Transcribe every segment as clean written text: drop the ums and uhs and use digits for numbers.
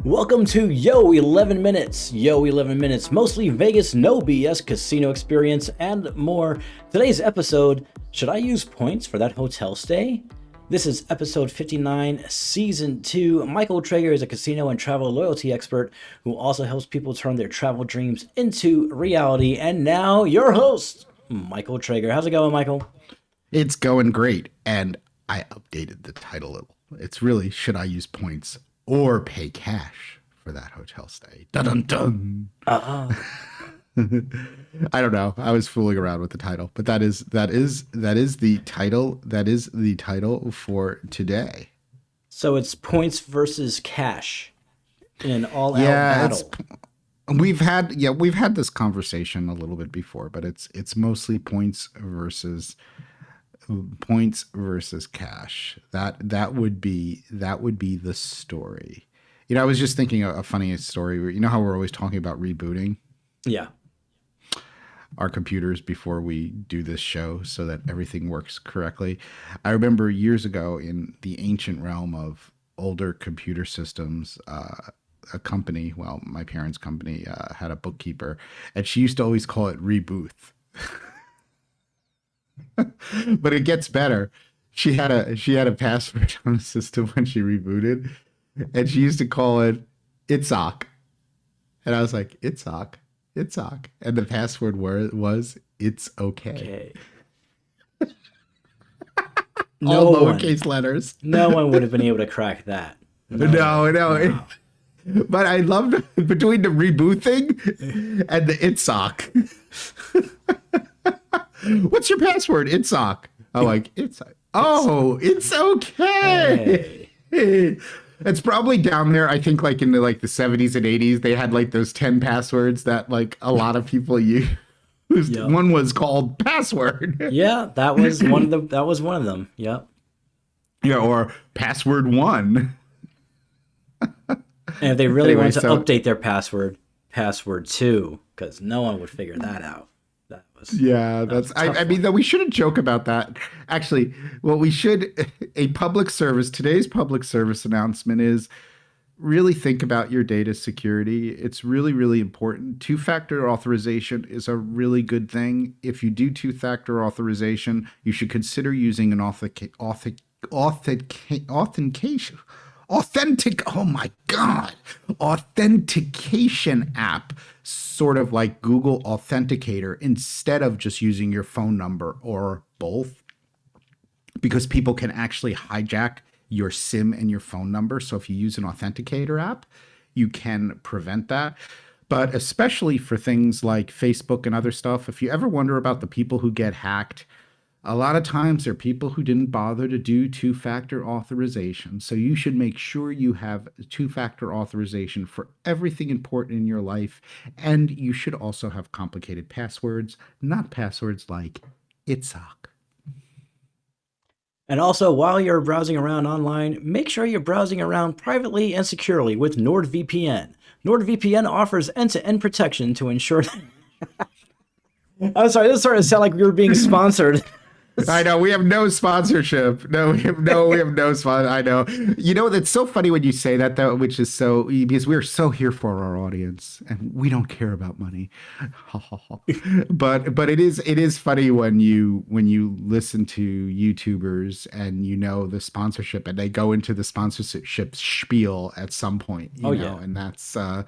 Welcome to Yo-11 Minutes. Yo-11 Minutes, mostly Vegas, no BS casino experience, and more. Today's episode, should I use points for that hotel stay? This is episode 59, season 2. Michael Traeger is a casino and travel loyalty expert who also helps people turn their travel dreams into reality. And now, your host, Michael Traeger. How's it going, Michael? It's going great, and I updated the title a little. It's really, should I use points or pay cash for that hotel stay? Dun dun dun. I don't know. I was fooling around with the title, but that is the title. That is the title for today. So it's points versus cash in an all-out battle. We've had this conversation a little bit before, but it's mostly points versus cash. That would be the story. You know, I was just thinking a funny story. You know how we're always talking about rebooting our computers before we do this show so that everything works correctly. I remember years ago in the ancient realm of older computer systems, a company, well, my parents' company, had a bookkeeper, and she used to always call it Rebooth. But it gets better. She had a password on the system when she rebooted, and she used to call it Itzhak. And I was like, Itzhak, and the password was it's okay. All lowercase letters. No one would have been able to crack that. No. But I loved between the reboot thing and the Itzhak. What's your password? Itzhak. I'm like, Itzhak. Oh, it's okay. Hey. It's probably down there. I think like in the 70s and 80s, they had like those 10 passwords that like a lot of people use. Yep. One was called password. Yeah, that was one of them. Yep. Yeah, or password 1. And if they really wanted to update their password 2, because no one would figure that out. I mean, though we shouldn't joke about that. Actually, what we should, today's public service announcement is really think about your data security. It's really, really important. Two-factor authorization is a really good thing. If you do two-factor authorization, you should consider using an authentication app, sort of like Google Authenticator, instead of just using your phone number or both, because people can actually hijack your SIM and your phone number. So if you use an authenticator app, you can prevent that. But especially for things like Facebook and other stuff, if you ever wonder about the people who get hacked, a lot of times there are people who didn't bother to do two-factor authorization. So you should make sure you have two-factor authorization for everything important in your life. And you should also have complicated passwords, not passwords like Itzhak. And also, while you're browsing around online, make sure you're browsing around privately and securely with NordVPN. NordVPN offers end-to-end protection to ensure I'm sorry, this started to sound like we were being sponsored. I know, we have no sponsorship. We have no sponsor. I know. You know, that's so funny when you say that, though, which is so, because we're so here for our audience and we don't care about money. but it is funny when you listen to YouTubers and you know the sponsorship and they go into the sponsorship spiel at some point, you know, yeah. And that's always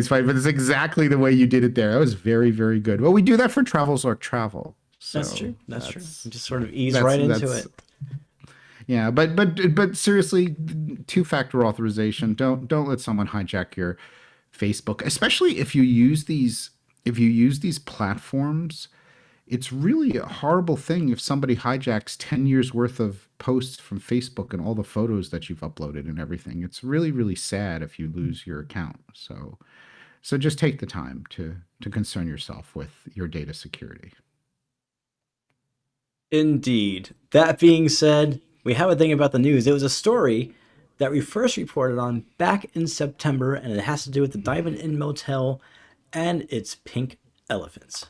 fun. But it's exactly the way you did it there. That was very, very good. Well, we do that for TravelZork Travel. So that's true. Just sort of ease right into it. Yeah, but seriously, two-factor authorization. Don't let someone hijack your Facebook, especially if you use these platforms. It's really a horrible thing if somebody hijacks 10 years worth of posts from Facebook and all the photos that you've uploaded and everything. It's really, really sad if you lose your account. So just take the time to concern yourself with your data security. Indeed. That being said, we have a thing about the news. It was a story that we first reported on back in September, and it has to do with the Diamond Inn Motel and its pink elephants.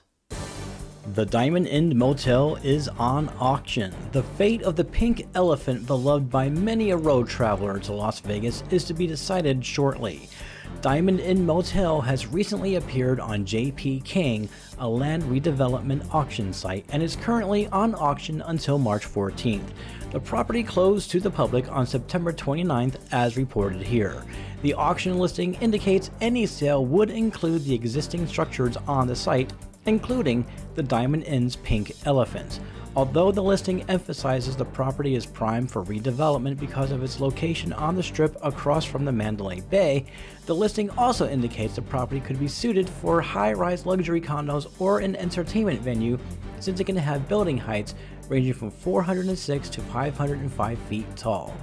The Diamond Inn Motel is on auction. The fate of the pink elephant beloved by many a road traveler to Las Vegas is to be decided shortly. Diamond Inn Motel has recently appeared on JP King, a land redevelopment auction site, and is currently on auction until March 14th. The property closed to the public on September 29th as reported here. The auction listing indicates any sale would include the existing structures on the site, including the Diamond Inn's pink elephant. Although the listing emphasizes the property is prime for redevelopment because of its location on the strip across from the Mandalay Bay, the listing also indicates the property could be suited for high-rise luxury condos or an entertainment venue, since it can have building heights ranging from 406 to 505 feet tall.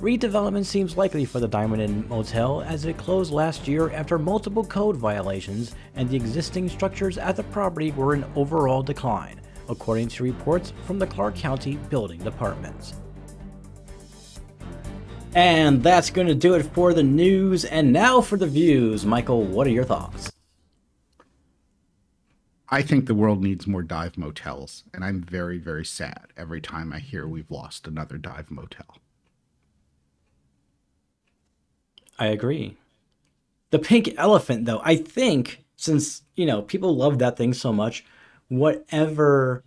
Redevelopment seems likely for the Diamond Inn Motel as it closed last year after multiple code violations, and the existing structures at the property were in overall decline, according to reports from the Clark County Building Department. And that's going to do it for the news, and now for the views. Michael, what are your thoughts? I think the world needs more dive motels, and I'm very, very sad every time I hear we've lost another dive motel. I agree. The pink elephant, though, I think since, people love that thing so much, whatever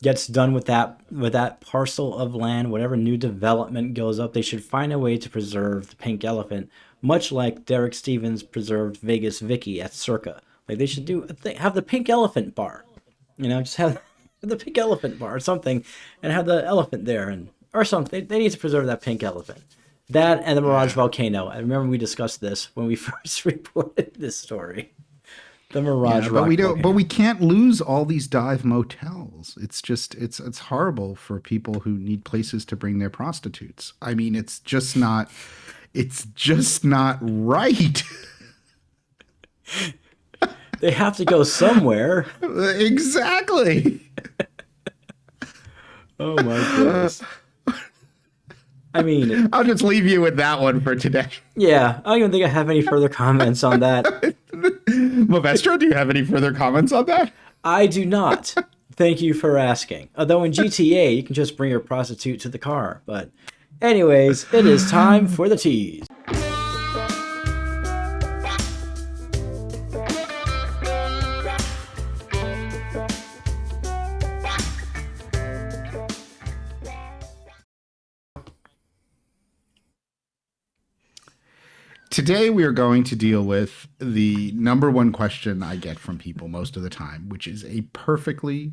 gets done with that parcel of land, whatever new development goes up, they should find a way to preserve the pink elephant, much like Derek Stevens preserved Vegas Vicky at Circa. Like they should have the pink elephant bar, just have the pink elephant bar or something, and have the elephant there or something. They need to preserve that pink elephant. That and the Mirage Volcano. I remember we discussed this when we first reported this story. The Mirage Volcano. But we can't lose all these dive motels. It's just it's horrible for people who need places to bring their prostitutes. I mean, it's just not right. They have to go somewhere. Exactly. Oh my goodness. I mean, I'll just leave you with that one for today. Yeah, I don't even think I have any further comments on that. Movestro, do you have any further comments on that? I do not. Thank you for asking. Although in GTA, you can just bring your prostitute to the car. But anyways, it is time for the tease. Today, we are going to deal with the number one question I get from people most of the time, which is a perfectly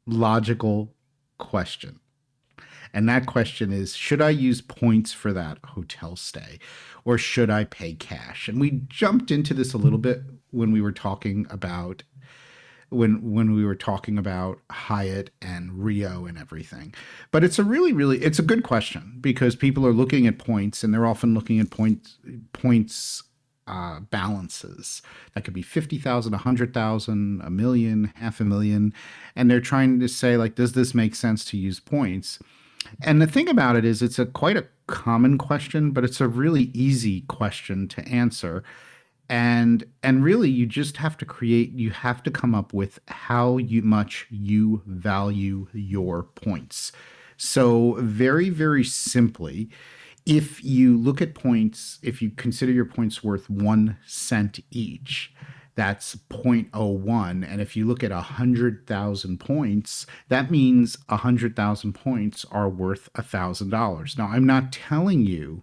logical question. And that question is, should I use points for that hotel stay or should I pay cash? And we jumped into this a little bit when we were talking about Hyatt and Rio and everything. But it's a it's a good question because people are looking at points and they're often looking at points balances. That could be 50,000, 100,000, a million, $500,000. And they're trying to say, like, does this make sense to use points? And the thing about it is it's quite a common question, but it's a really easy question to answer. And really, you just have to come up with how much you value your points. So very, very simply, if you look at points, if you consider your points worth 1 cent each, that's 0.01. And if you look at 100,000 points, that means 100,000 points are worth $1,000. Now, I'm not telling you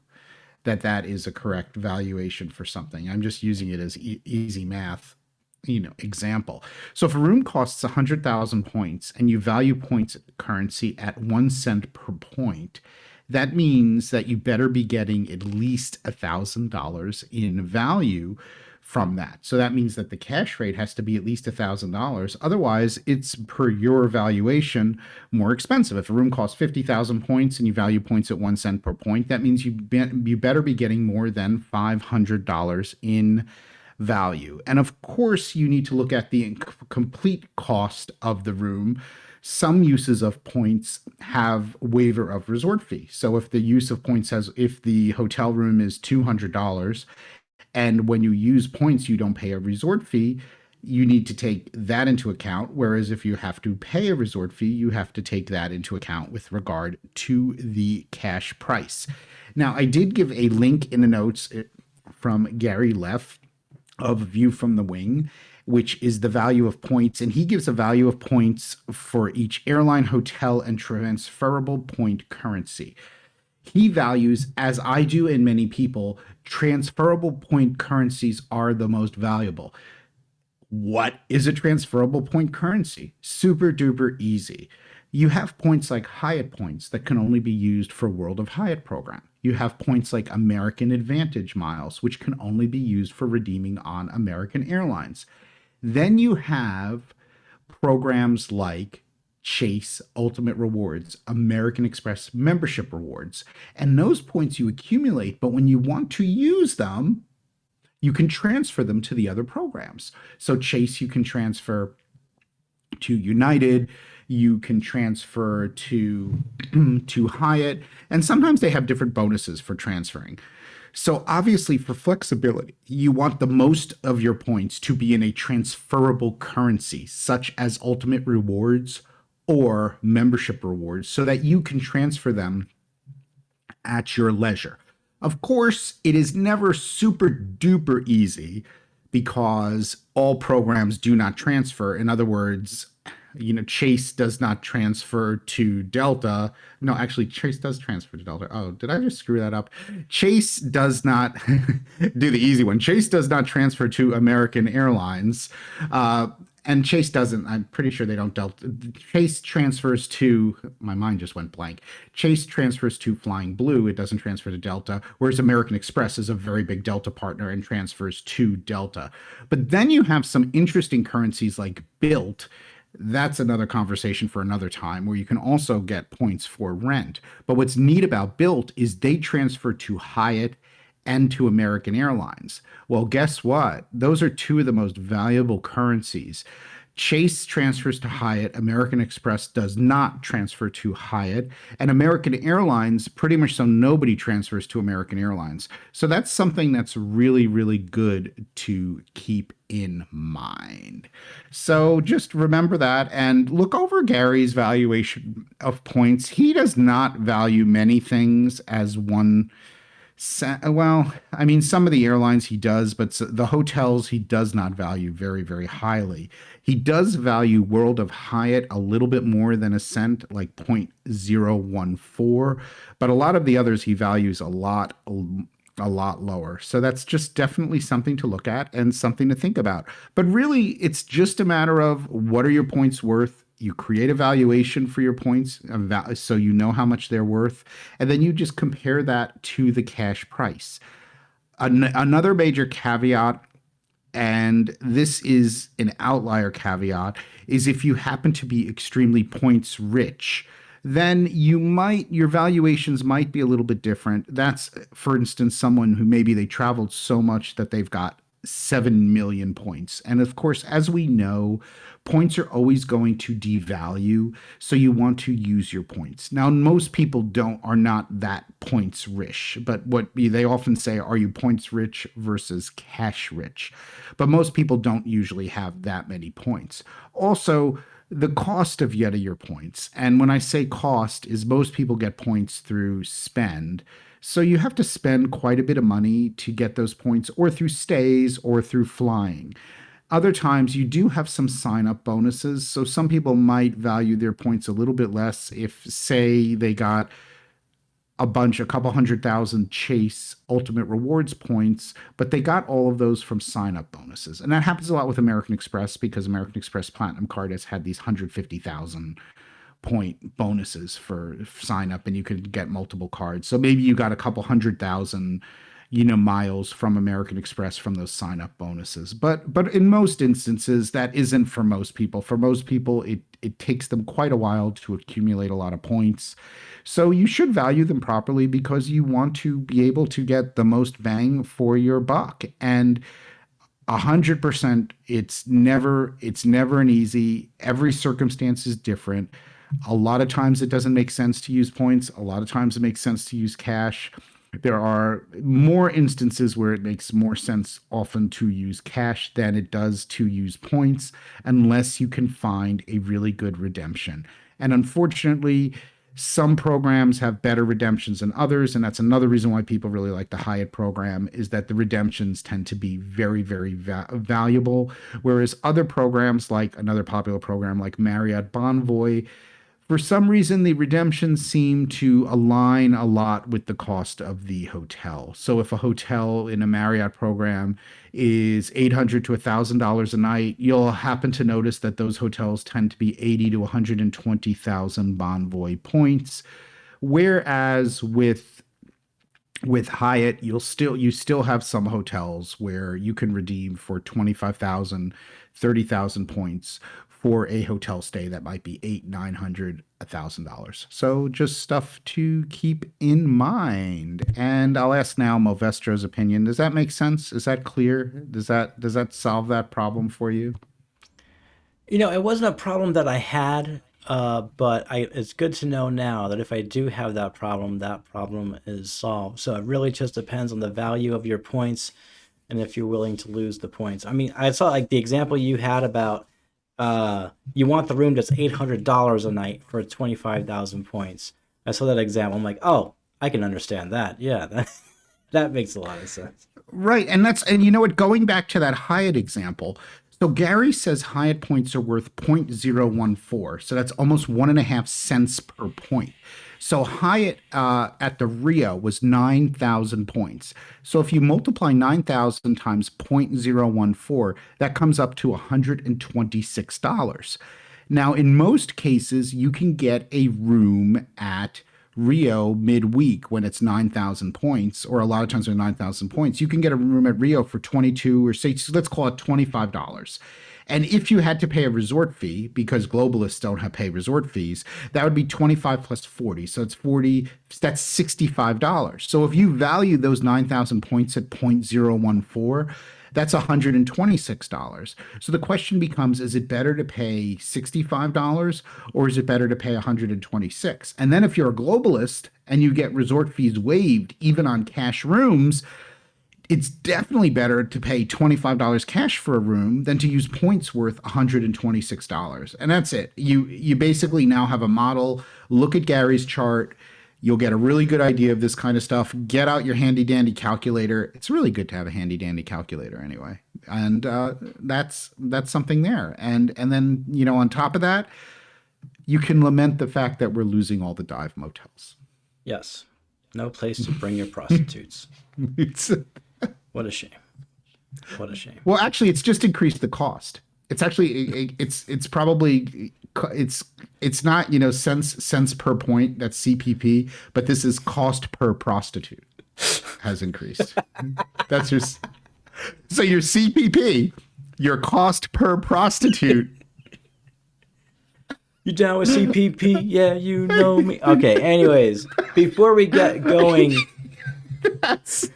that is a correct valuation for something. I'm just using it as easy math, example. So if a room costs 100,000 points and you value points currency at 1 cent per point, that means that you better be getting at least $1,000 in value from that. So that means that the cash rate has to be at least $1,000. Otherwise, it's per your valuation more expensive. If a room costs 50,000 points and you value points at 1 cent per point, that means you better be getting more than $500 in value. And of course, you need to look at the complete cost of the room. Some uses of points have waiver of resort fee. So if the use of points if the hotel room is $200, and when you use points, you don't pay a resort fee, you need to take that into account. Whereas if you have to pay a resort fee, you have to take that into account with regard to the cash price. Now, I did give a link in the notes from Gary Leff of View from the Wing, which is the value of points. And he gives a value of points for each airline, hotel, and transferable point currency. He values, as I do and many people, transferable point currencies are the most valuable. What is a transferable point currency? Super duper easy. You have points like Hyatt points that can only be used for World of Hyatt program. You have points like American Advantage miles, which can only be used for redeeming on American Airlines. Then you have programs like Chase Ultimate Rewards, American Express membership rewards, and those points you accumulate, but when you want to use them, you can transfer them to the other programs. So Chase, you can transfer to United, you can transfer to to Hyatt, and sometimes they have different bonuses for transferring. So obviously for flexibility, you want the most of your points to be in a transferable currency, such as Ultimate Rewards or membership rewards, so that you can transfer them at your leisure. Of course, it is never super duper easy because all programs do not transfer. In other words, Chase does not transfer to Delta. No, actually, Chase does transfer to Delta. Oh, did I just screw that up? Chase does not do the easy one. Chase does not transfer to American Airlines. And Chase doesn't, I'm pretty sure they don't Delta. Chase transfers to, my mind just went blank. Chase transfers to Flying Blue. It doesn't transfer to Delta, whereas American Express is a very big Delta partner and transfers to Delta. But then you have some interesting currencies like Bilt. That's another conversation for another time, where you can also get points for rent. But what's neat about Bilt is they transfer to Hyatt and to American Airlines. Well, guess what? Those are two of the most valuable currencies. Chase transfers to Hyatt, American Express does not transfer to Hyatt, and American Airlines, pretty much so nobody transfers to American Airlines. So that's something that's really, really good to keep in mind. So just remember that and look over Gary's valuation of points. He does not value many things as one. Well, I mean, some of the airlines he does, but the hotels he does not value very, very highly. He does value World of Hyatt a little bit more than a cent, like 0.014, but a lot of the others he values a lot lower. So that's just definitely something to look at and something to think about. But really, it's just a matter of what are your points worth? You create a valuation for your points so you know how much they're worth, and then you just compare that to the cash price. Another major caveat, and this is an outlier caveat, is if you happen to be extremely points rich, then your valuations might be a little bit different. That's, for instance, someone who maybe they traveled so much that they've got 7 million points. And of course, as we know, points are always going to devalue, so you want to use your points. Now, most people are not that points rich, but what they often say, are you points rich versus cash rich? But most people don't usually have that many points. Also, the cost of your points, and when I say cost, is most people get points through spend. So you have to spend quite a bit of money to get those points, or through stays or through flying. Other times you do have some sign-up bonuses. So some people might value their points a little bit less if, say, they got a couple 100,000 Chase Ultimate Rewards points, but they got all of those from sign-up bonuses. And that happens a lot with American Express, because American Express Platinum Card has had these 150,000 point bonuses for sign up, and you could get multiple cards. So maybe you got a couple 100,000 miles from American Express from those sign up bonuses. But in most instances, that isn't for most people. For most people, it takes them quite a while to accumulate a lot of points. So you should value them properly, because you want to be able to get the most bang for your buck. And 100%, it's never an easy. Every circumstance is different. A lot of times it doesn't make sense to use points. A lot of times it makes sense to use cash. There are more instances where it makes more sense often to use cash than it does to use points, unless you can find a really good redemption. And unfortunately, some programs have better redemptions than others, and that's another reason why people really like the Hyatt program, is that the redemptions tend to be very, very valuable, whereas other programs, like another popular program like Marriott Bonvoy, for some reason, the redemptions seem to align a lot with the cost of the hotel. So if a hotel in a Marriott program is $800 to $1,000 a night, you'll happen to notice that those hotels tend to be 80 to 120,000 Bonvoy points. Whereas with Hyatt, you still have some hotels where you can redeem for 25,000, 30,000 points for a hotel stay that might be $800, $900, $1,000. So just stuff to keep in mind. And I'll ask now Movestro's opinion. Does that make sense? Is that clear? Does that solve that problem for you? It wasn't a problem that I had, it's good to know now that if I do have that problem is solved. So it really just depends on the value of your points and if you're willing to lose the points. I mean, I saw like the example you had about you want the room that's $800 a night for 25,000 points. I saw that example. I'm like, oh, I can understand that. Yeah, that makes a lot of sense. Right. And you know what, going back to that Hyatt example, so Gary says Hyatt points are worth 0.014. So that's almost 1.5 cents per point. So Hyatt at the Rio was 9,000 points. So if you multiply 9,000 times 0.014, that comes up to $126. Now, in most cases, you can get a room at Rio midweek when it's 9,000 points, or a lot of times with 9,000 points, you can get a room at Rio for 22, or say, let's call it $25. And if you had to pay a resort fee, because globalists don't have pay resort fees, that would be 25 plus 40. So it's 40, that's $65. So if you value those 9,000 points at 0.014, that's $126. So the question becomes, is it better to pay $65 or is it better to pay $126? And then if you're a globalist and you get resort fees waived even on cash rooms, it's definitely better to pay $25 cash for a room than to use points worth $126. And that's it. You basically now have a model. Look at Gary's chart. You'll get a really good idea of this kind of stuff. Get out your handy dandy calculator. It's really good to have a handy dandy calculator anyway. And that's something there. And then, on top of that, you can lament the fact that we're losing all the dive motels. Yes. No place to bring your prostitutes. What a shame. What a shame. Well, actually, it's just increased the cost. It's actually it's probably it's not cents per point, that's CPP, but this is cost per prostitute has increased. That's your so your CPP, your cost per prostitute. You down with CPP? Yeah, you know me. Okay. Anyways, before we get going, That's.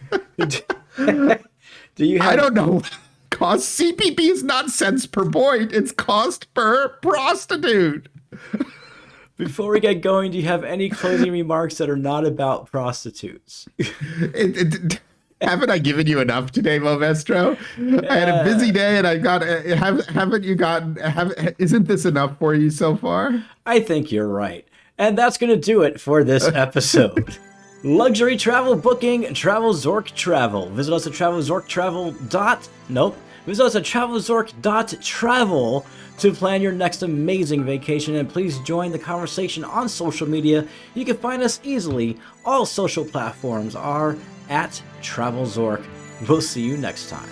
do you have? I don't know. Cost CPP is not cents per point. It's cost per prostitute. Before we get going, do you have any closing remarks that are not about prostitutes? Haven't I given you enough today, Movestro? I had a busy day, and I got. Haven't you gotten? Isn't this enough for you so far? I think you're right, and that's gonna do it for this episode. Luxury travel booking, TravelZork Travel. Visit us at Visit us at TravelZork.travel to plan your next amazing vacation, and please join the conversation on social media. You can find us easily. All social platforms are at TravelZork. We'll see you next time.